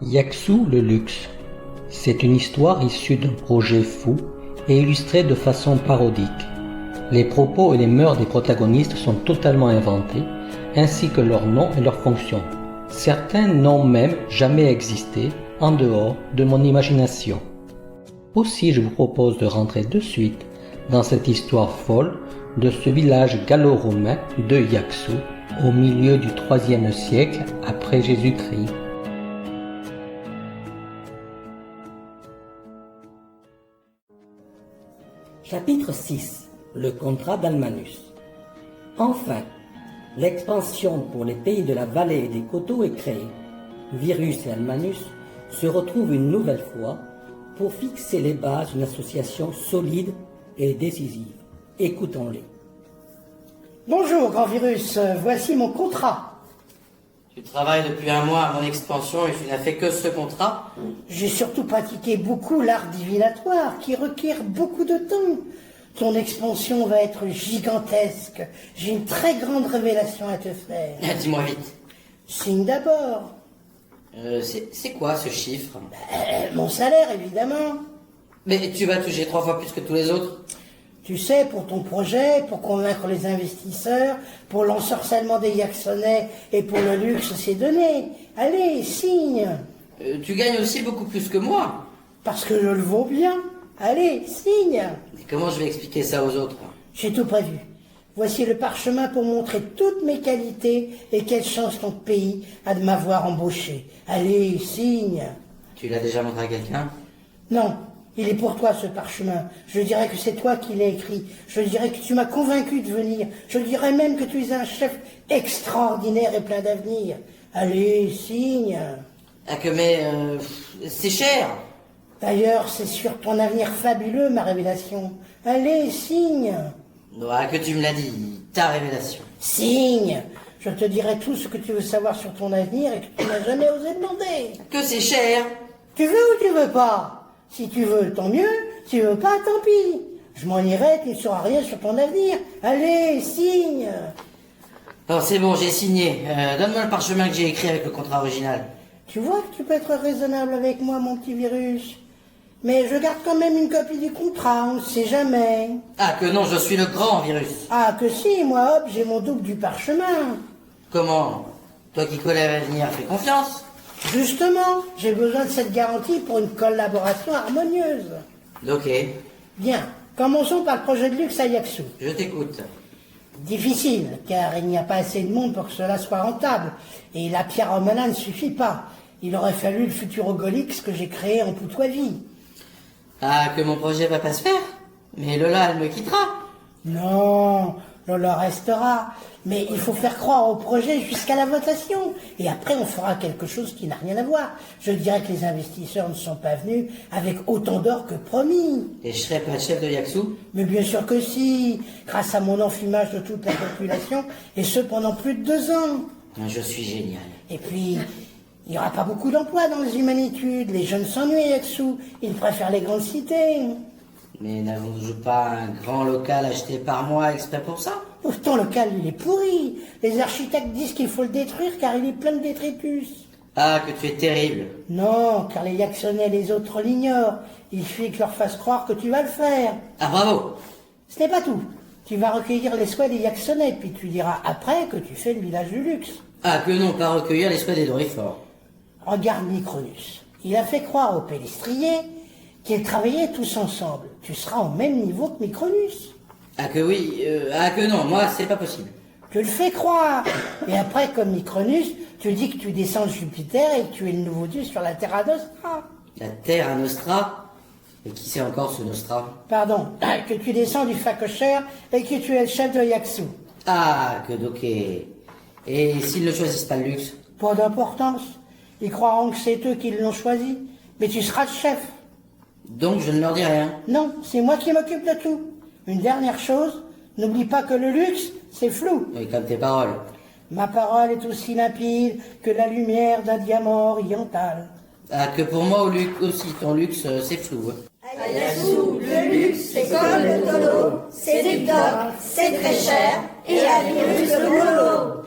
Yaksou le luxe. C'est une histoire issue d'un projet fou et illustrée de façon parodique. Les propos et les mœurs des protagonistes sont totalement inventés, ainsi que leurs noms et leurs fonctions. Certains n'ont même jamais existé en dehors de mon imagination. Aussi, je vous propose de rentrer de suite dans cette histoire folle de ce village gallo-romain de Yaksou au milieu du IIIe siècle après Jésus-Christ. Chapitre 6. Le contrat d'Almanus. Enfin, l'expansion pour les pays de la vallée et des coteaux est créée. Virus et Almanus se retrouvent une nouvelle fois pour fixer les bases d'une association solide et décisive. Écoutons-les. Bonjour, grand Virus, voici mon contrat. Tu travailles depuis un mois à mon expansion et tu n'as fait que ce contrat? J'ai surtout pratiqué beaucoup l'art divinatoire qui requiert beaucoup de temps. Ton expansion va être gigantesque. J'ai une très grande révélation à te faire. Dis-moi vite. Signe d'abord. C'est quoi ce chiffre? Mon salaire, évidemment. Mais tu vas toucher 3 fois plus que tous les autres. Tu sais, pour ton projet, pour convaincre les investisseurs, pour l'ensorcellement des Yaksonnais et pour le luxe, c'est donné. Allez, signe. Tu gagnes aussi beaucoup plus que moi. Parce que je le vaux bien. Allez, signe. Et comment je vais expliquer ça aux autres? J'ai tout prévu. Voici le parchemin pour montrer toutes mes qualités et quelle chance ton pays a de m'avoir embauché. Allez, signe. Tu l'as déjà montré à quelqu'un? Non, il est pour toi ce parchemin. Je dirais que c'est toi qui l'as écrit. Je dirais que tu m'as convaincu de venir. Je dirais même que tu es un chef extraordinaire et plein d'avenir. Allez, signe. Ah que mais c'est cher. D'ailleurs, c'est sur ton avenir fabuleux, ma révélation. Allez, signe. Ah que tu me l'as dit, ta révélation. Signe. Je te dirai tout ce que tu veux savoir sur ton avenir et que tu n'as jamais osé demander. Que c'est cher. Tu veux ou tu veux pas? Si tu veux, tant mieux. Si tu veux pas, tant pis. Je m'en irai, tu ne sauras rien sur ton avenir. Allez, signe. Alors c'est bon, j'ai signé. Donne-moi le parchemin que j'ai écrit avec le contrat original. Tu vois que tu peux être raisonnable avec moi, mon petit Virus. Mais je garde quand même une copie du contrat, on ne sait jamais. Ah que non, je suis le grand Virus. Ah que si, moi, hop, j'ai mon double du parchemin. Comment? Toi qui connais l'avenir, fais confiance. Justement, j'ai besoin de cette garantie pour une collaboration harmonieuse. Ok, Bien, commençons par le projet de luxe à Yaksou. je t'écoute. Difficile, car il n'y a pas assez de monde pour que cela soit rentable. Et la pierre romana ne suffit pas. Il aurait fallu le Futurogolix que j'ai créé en Poutoivie. Ah, que mon projet va pas se faire? Mais Lola, elle me quittera. Non, Lola restera. Mais il faut faire croire au projet jusqu'à la votation. Et après, on fera quelque chose qui n'a rien à voir. Je dirais que les investisseurs ne sont pas venus avec autant d'or que promis. Et je serai pas chef de Yaksou? Mais bien sûr que si, grâce à mon enfumage de toute la population, et ce pendant plus de 2 ans. Je suis génial. Et puis, il n'y aura pas beaucoup d'emplois dans les humanitudes. Les jeunes s'ennuient à Yaksou. Ils préfèrent les grandes cités. Mais n'avons-nous pas un grand local acheté par moi exprès pour ça? Pourtant, le local, il est pourri. Les architectes disent qu'il faut le détruire car il est plein de détritus. Ah, que tu es terrible. Non, car les Yaksonnais et les autres l'ignorent. Il suffit que leur fasse croire que tu vas le faire. Ah, bravo. Ce n'est pas tout. Tu vas recueillir les souhaits des Yaksonnais, puis tu diras après que tu fais le village du luxe. Ah, que non, pas recueillir les souhaits des Dorifort. Regarde Micronus. Il a fait croire aux Pélestriers qu'ils travaillaient tous ensemble. Tu seras au même niveau que Micronus. Ah, que oui, ah, que non, moi, c'est pas possible. Tu le fais croire. Et après, comme Micronus, tu dis que tu descends de Jupiter et que tu es le nouveau dieu sur la Terra Nostra. La terre à Nostra? Et qui c'est encore ce Nostra? Pardon, que tu descends du Facochère et que tu es le chef de Yaksou. Ah, que ok. Et s'ils ne choisissent pas le luxe? Pas d'importance. Ils croiront que c'est eux qui l'ont choisi. Mais tu seras le chef. Donc je ne leur dis rien. Non, c'est moi qui m'occupe de tout. Une dernière chose, n'oublie pas que le luxe, c'est flou. Oui, comme tes paroles. Ma parole est aussi limpide que la lumière d'un diamant oriental. Ah, que pour moi aussi, ton luxe, c'est flou. À Yaksou, le luxe, c'est comme le dodo. C'est du doc, c'est très cher, et à Virus le boulot.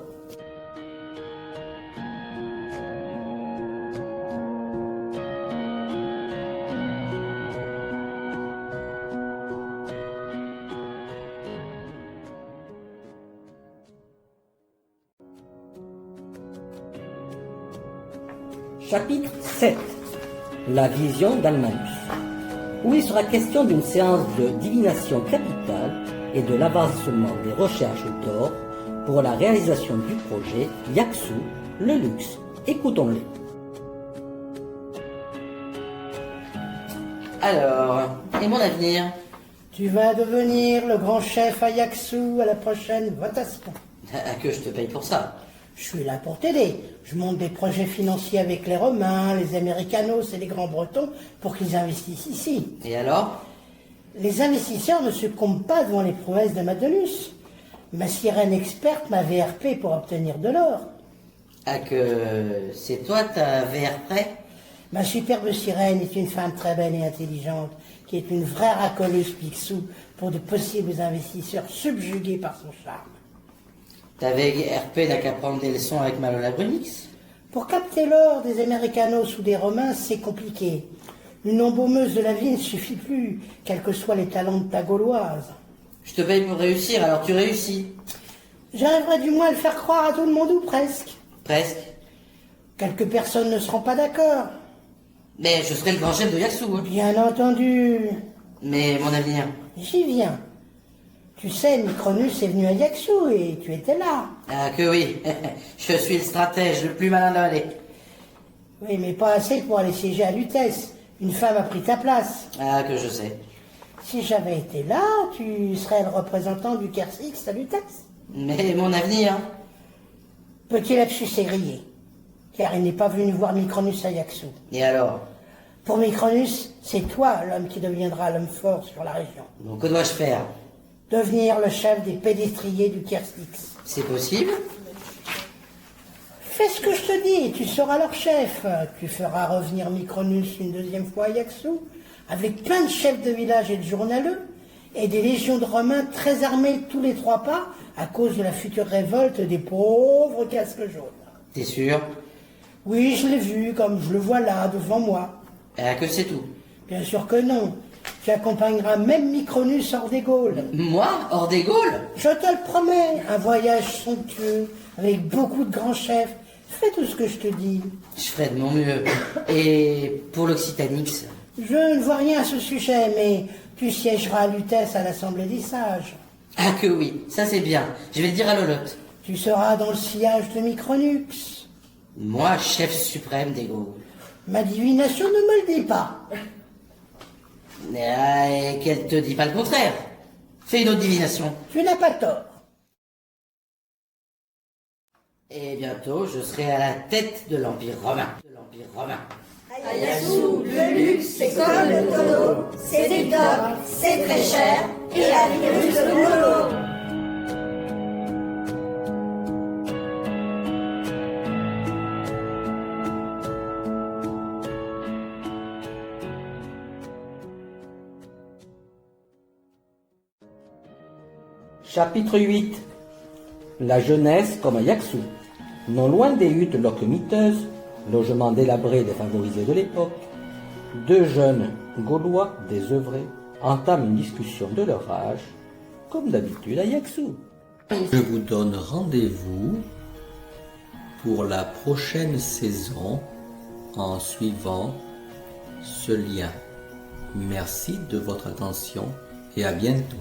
Chapitre 7. La vision d'Almanus, où il sera question d'une séance de divination capitale et de l'avancement des recherches d'or pour la réalisation du projet Yaksu, le luxe. Écoutons-les. Alors, et mon avenir? Tu vas devenir le grand chef à Yaksu à la prochaine votation. Que je te paye pour ça. Je suis là pour t'aider. Je monte des projets financiers avec les Romains, les Américanos et les Grands Bretons pour qu'ils investissent ici. Et alors? Les investisseurs ne succombent pas devant les prouesses de Madonus. Ma sirène experte m'a VRP pour obtenir de l'or. Ah, que c'est toi ta VR prêt? Ma superbe sirène est une femme très belle et intelligente, qui est une vraie racoleuse Picsou pour de possibles investisseurs subjugués par son charme. T'avais RP n'a qu'à prendre des leçons avec Malola Brunix. Pour capter l'or des Américanos ou des Romains, c'est compliqué. Une embaumeuse de la vie ne suffit plus, quels que soient les talents de ta Gauloise. Je te paye pour réussir, alors tu réussis. J'arriverai du moins à le faire croire à tout le monde ou presque. Presque. Quelques personnes ne seront pas d'accord. Mais je serai le grand chef de Yaksu. Hein. Bien entendu. Mais mon avenir? J'y viens. Tu sais, Micronus est venu à Yaksu et tu étais là. Ah que oui, je suis le stratège le plus malin de la vallée. Oui, mais pas assez pour aller siéger à Lutèce. Une femme a pris ta place. Ah que je sais. Si j'avais été là, tu serais le représentant du Kersix à Lutèce. Mais mon avenir? Petit lapsus est grillé, car il n'est pas venu voir Micronus à Yaksu. Et alors? Pour Micronus, c'est toi l'homme qui deviendra l'homme fort sur la région. Donc que dois-je faire? Devenir le chef des pédestriers du Kersix. C'est possible? Fais ce que je te dis et tu seras leur chef. Tu feras revenir Micronus une deuxième fois à Yaksu, avec plein de chefs de village et de journaleux, et des légions de Romains très armés de tous les trois pas à cause de la future révolte des pauvres casques jaunes. T'es sûr? Oui, je l'ai vu, comme je le vois là, devant moi. Ah que c'est tout? Bien sûr que non. Tu accompagneras même Micronus hors des Gaules. Moi? Hors des Gaules? Je te le promets, un voyage somptueux, avec beaucoup de grands chefs. Fais tout ce que je te dis. Je ferai de mon mieux. Et pour l'Occitanix? Je ne vois rien à ce sujet, mais tu siégeras à Lutèce à l'Assemblée des Sages. Ah que oui, ça c'est bien. Je vais le dire à Lolotte. Tu seras dans le sillage de Micronux. Moi, chef suprême des Gaules. Ma divination ne me le dit pas. Et qu'elle te dit pas le contraire. Fais une autre divination. Tu n'as pas tort. Et bientôt, je serai à la tête de l'Empire romain. À Yaksu, le luxe, c'est comme le tonneau. C'est TikTok, c'est très cher. Et la virus de mollo. Chapitre 8. La jeunesse comme à Yaksu. Non loin des huttes locomiteuses, logement délabré des favorisés de l'époque, deux jeunes Gaulois désœuvrés entament une discussion de leur âge, comme d'habitude à Yaksu. Je vous donne rendez-vous pour la prochaine saison en suivant ce lien. Merci de votre attention et à bientôt.